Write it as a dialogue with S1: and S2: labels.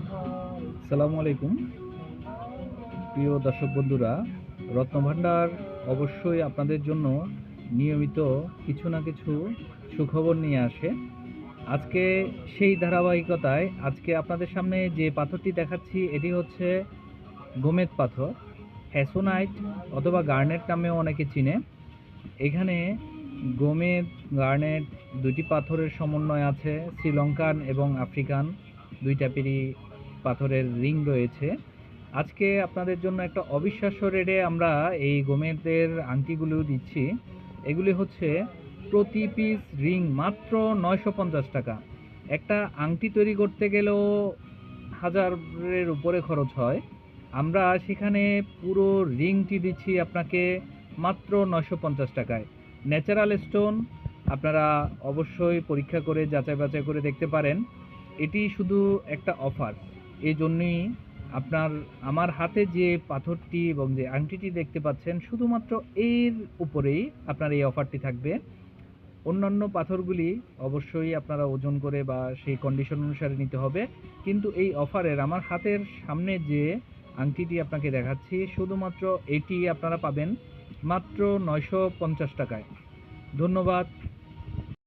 S1: আসসালামু আলাইকুম প্রিয় দর্শক বন্ধুরা। রত্নভান্ডার অবশ্যই আপনাদের জন্য নিয়মিত কিছু না কিছু সুখবর নিয়ে আসে। আজকে সেই ধারাবাহিকতায় আজকে আপনাদের সামনে যে পাথরটি দেখাচ্ছি এটি হচ্ছে গোমেদ পাথর, হ্যাসোনাইট অথবা গার্নেট নামেও অনেকে চিনে। এখানে গোমেদ, গার্নেট দুটি পাথরের সমন্বয় আছে। শ্রীলঙ্কান এবং আফ্রিকান দুইটা পাথরের রিং রয়েছে। আজকে আপনাদের জন্য একটা অবিশ্বাস্য রেটে আমরা এই গোমেদের আংটিগুলো দিচ্ছি। এগুলি হচ্ছে প্রতি পিস রিং মাত্র 950 টাকা। একটা আংটি তৈরি করতে গেলেও হাজারের উপরে খরচ হয়। আমরা সেখানে পুরো রিংটি দিচ্ছি আপনাকে মাত্র 950 টাকায়। ন্যাচারাল স্টোন আপনারা অবশ্যই পরীক্ষা করে যাচাই বাছাই করে দেখতে পারেন। এটি শুধু একটা অফার। এই জন্যই আমার হাতে যে পাথরটি এবং যে আংটিটি দেখতে পাচ্ছেন শুধুমাত্র এর উপরেই আপনার এই অফারটি থাকবে। অন্যান্য পাথরগুলি অবশ্যই আপনারা ওজন করে বা সেই কন্ডিশন অনুসারে নিতে হবে। কিন্তু এই অফারের আমার হাতের সামনে যে আংটিটি আপনাকে দেখাচ্ছি শুধুমাত্র এটি আপনারা পাবেন মাত্র 950 টাকায়। ধন্যবাদ।